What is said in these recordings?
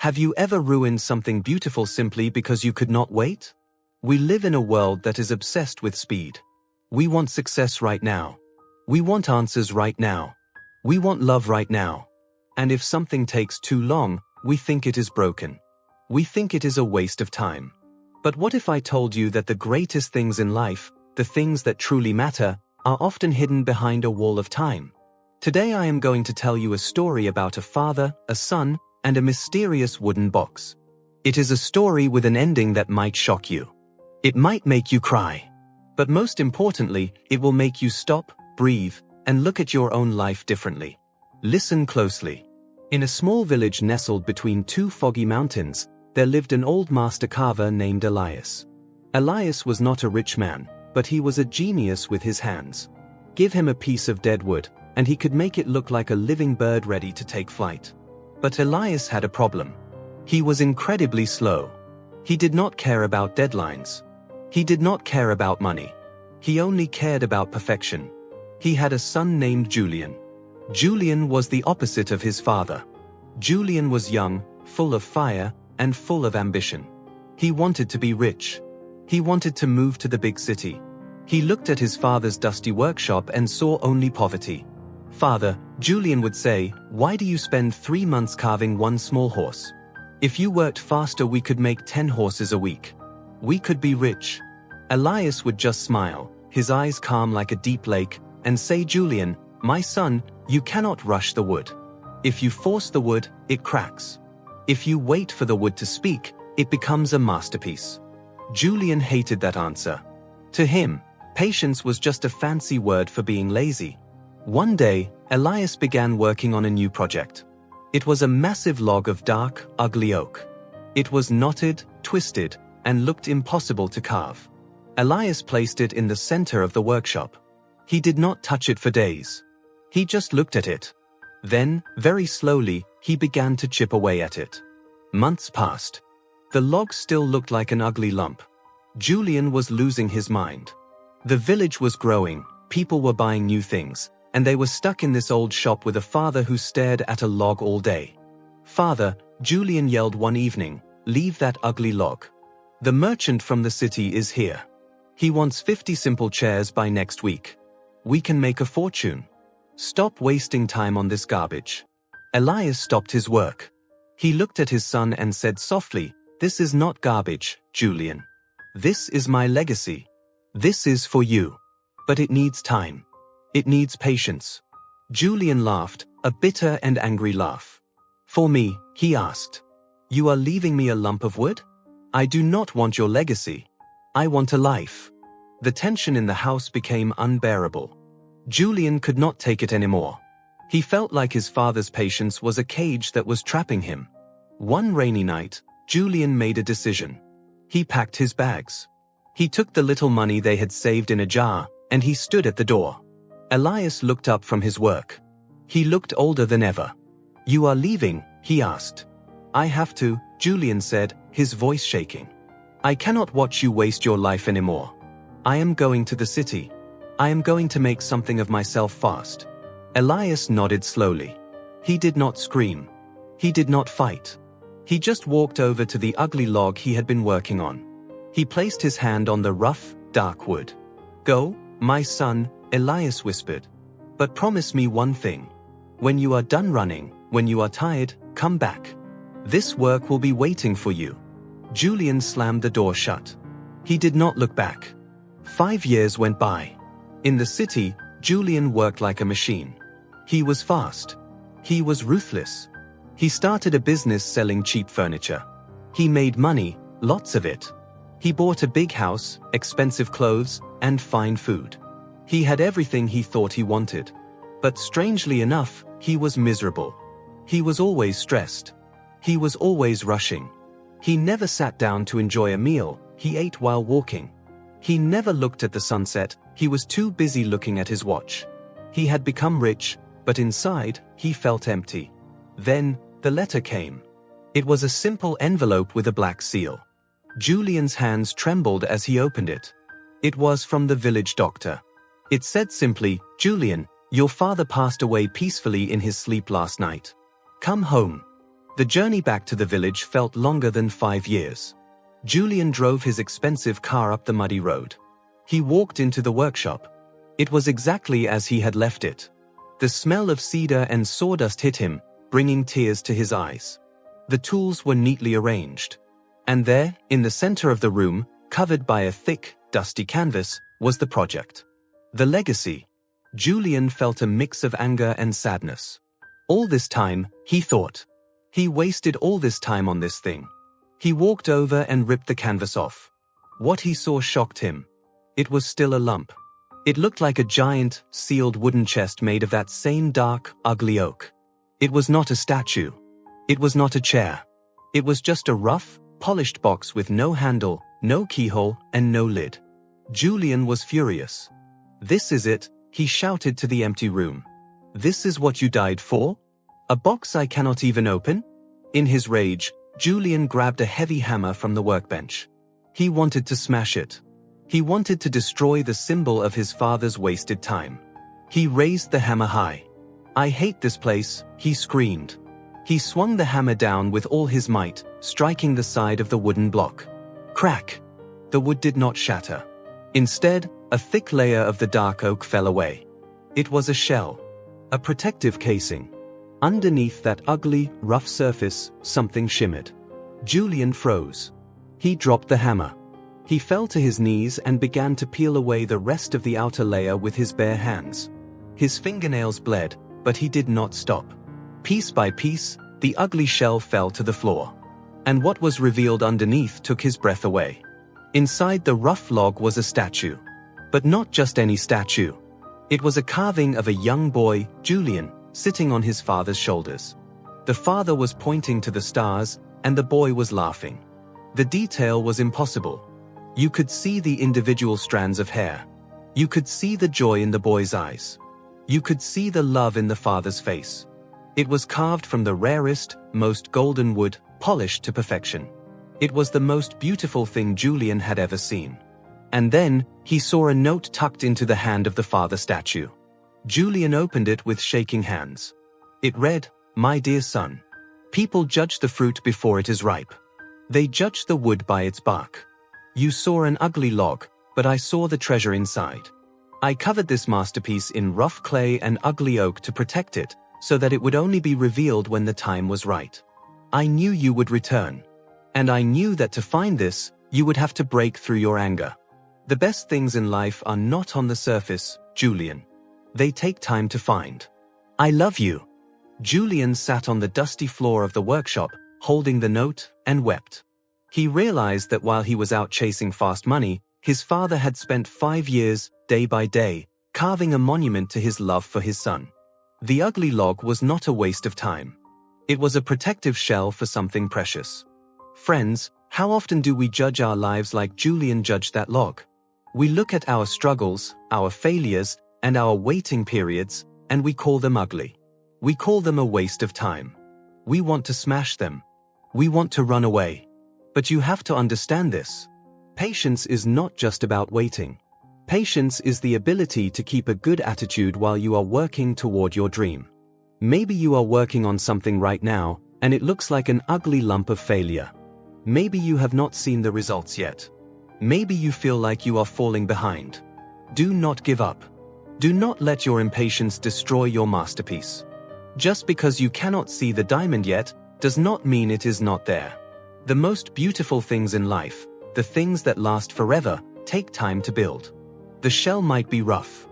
Have you ever ruined something beautiful simply because you could not wait? We live in a world that is obsessed with speed. We want success right now. We want answers right now. We want love right now. And if something takes too long, we think it is broken. We think it is a waste of time. But what if I told you that the greatest things in life, the things that truly matter, are often hidden behind a wall of time? Today I am going to tell you a story about a father, a son, and a mysterious wooden box. It is a story with an ending that might shock you. It might make you cry. But most importantly, it will make you stop, breathe, and look at your own life differently. Listen closely. In a small village nestled between two foggy mountains, there lived an old master carver named Elias. Elias was not a rich man, but he was a genius with his hands. Give him a piece of dead wood, and he could make it look like a living bird ready to take flight. But Elias had a problem. He was incredibly slow. He did not care about deadlines. He did not care about money. He only cared about perfection. He had a son named Julian. Julian was the opposite of his father. Julian was young, full of fire, and full of ambition. He wanted to be rich. He wanted to move to the big city. He looked at his father's dusty workshop and saw only poverty. "Father," Julian would say, "why do you spend 3 months carving one small horse? If you worked faster, we could make 10 horses a week. We could be rich." Elias would just smile, his eyes calm like a deep lake, and say, "Julian, my son, you cannot rush the wood. If you force the wood, it cracks. If you wait for the wood to speak, it becomes a masterpiece." Julian hated that answer. To him, patience was just a fancy word for being lazy. One day, Elias began working on a new project. It was a massive log of dark, ugly oak. It was knotted, twisted, and looked impossible to carve. Elias placed it in the center of the workshop. He did not touch it for days. He just looked at it. Then, very slowly, he began to chip away at it. Months passed. The log still looked like an ugly lump. Julian was losing his mind. The village was growing, people were buying new things, and they were stuck in this old shop with a father who stared at a log all day. "Father," Julian yelled one evening, "leave that ugly log. The merchant from the city is here. He wants 50 simple chairs by next week. We can make a fortune. Stop wasting time on this garbage." Elias stopped his work. He looked at his son and said softly, "This is not garbage, Julian. This is my legacy. This is for you. But it needs time. It needs patience." Julian laughed, a bitter and angry laugh. "For me," he asked. "You are leaving me a lump of wood? I do not want your legacy. I want a life." The tension in the house became unbearable. Julian could not take it anymore. He felt like his father's patience was a cage that was trapping him. One rainy night, Julian made a decision. He packed his bags. He took the little money they had saved in a jar, and he stood at the door. Elias looked up from his work. He looked older than ever. "You are leaving?" he asked. "I have to," Julian said, his voice shaking. "I cannot watch you waste your life anymore. I am going to the city. I am going to make something of myself fast." Elias nodded slowly. He did not scream. He did not fight. He just walked over to the ugly log he had been working on. He placed his hand on the rough, dark wood. "Go, my son," Elias whispered. "But promise me one thing. When you are done running, when you are tired, come back. This work will be waiting for you." Julian slammed the door shut. He did not look back. 5 years went by. In the city, Julian worked like a machine. He was fast. He was ruthless. He started a business selling cheap furniture. He made money, lots of it. He bought a big house, expensive clothes, and fine food. He had everything he thought he wanted. But strangely enough, he was miserable. He was always stressed. He was always rushing. He never sat down to enjoy a meal, he ate while walking. He never looked at the sunset, he was too busy looking at his watch. He had become rich, but inside, he felt empty. Then, the letter came. It was a simple envelope with a black seal. Julian's hands trembled as he opened it. It was from the village doctor. It said simply, "Julian, your father passed away peacefully in his sleep last night. Come home." The journey back to the village felt longer than 5 years. Julian drove his expensive car up the muddy road. He walked into the workshop. It was exactly as he had left it. The smell of cedar and sawdust hit him, bringing tears to his eyes. The tools were neatly arranged. And there, in the center of the room, covered by a thick, dusty canvas, was the project. The legacy. Julian felt a mix of anger and sadness. All this time, he thought. He wasted all this time on this thing. He walked over and ripped the canvas off. What he saw shocked him. It was still a lump. It looked like a giant, sealed wooden chest made of that same dark, ugly oak. It was not a statue. It was not a chair. It was just a rough, polished box with no handle, no keyhole, and no lid. Julian was furious. "This is it," he shouted to the empty room. "This is what you died for? A box I cannot even open?" In his rage, Julian grabbed a heavy hammer from the workbench. He wanted to smash it. He wanted to destroy the symbol of his father's wasted time. He raised the hammer high. "I hate this place," he screamed. He swung the hammer down with all his might, striking the side of the wooden block. Crack! The wood did not shatter. Instead, a thick layer of the dark oak fell away. It was a shell. A protective casing. Underneath that ugly, rough surface, something shimmered. Julian froze. He dropped the hammer. He fell to his knees and began to peel away the rest of the outer layer with his bare hands. His fingernails bled, but he did not stop. Piece by piece, the ugly shell fell to the floor. And what was revealed underneath took his breath away. Inside the rough log was a statue. But not just any statue. It was a carving of a young boy, Julian, sitting on his father's shoulders. The father was pointing to the stars, and the boy was laughing. The detail was impossible. You could see the individual strands of hair. You could see the joy in the boy's eyes. You could see the love in the father's face. It was carved from the rarest, most golden wood, polished to perfection. It was the most beautiful thing Julian had ever seen. And then, he saw a note tucked into the hand of the father statue. Julian opened it with shaking hands. It read, "My dear son. People judge the fruit before it is ripe. They judge the wood by its bark. You saw an ugly log, but I saw the treasure inside. I covered this masterpiece in rough clay and ugly oak to protect it, so that it would only be revealed when the time was right. I knew you would return. And I knew that to find this, you would have to break through your anger. The best things in life are not on the surface, Julian. They take time to find. I love you." Julian sat on the dusty floor of the workshop, holding the note, and wept. He realized that while he was out chasing fast money, his father had spent 5 years, day by day, carving a monument to his love for his son. The ugly log was not a waste of time. It was a protective shell for something precious. Friends, how often do we judge our lives like Julian judged that log? We look at our struggles, our failures, and our waiting periods, and we call them ugly. We call them a waste of time. We want to smash them. We want to run away. But you have to understand this. Patience is not just about waiting. Patience is the ability to keep a good attitude while you are working toward your dream. Maybe you are working on something right now, and it looks like an ugly lump of failure. Maybe you have not seen the results yet. Maybe you feel like you are falling behind. Do not give up. Do not let your impatience destroy your masterpiece. Just because you cannot see the diamond yet, does not mean it is not there. The most beautiful things in life, the things that last forever, take time to build. The shell might be rough.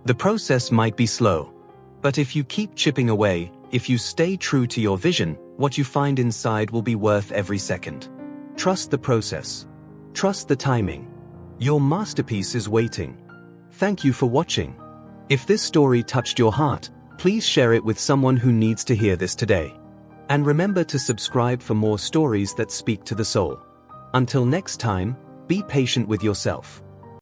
The process might be slow. But if you keep chipping away, if you stay true to your vision, what you find inside will be worth every second. Trust the process. Trust the timing. Your masterpiece is waiting. Thank you for watching. If this story touched your heart, please share it with someone who needs to hear this today. And remember to subscribe for more stories that speak to the soul. Until next time, be patient with yourself.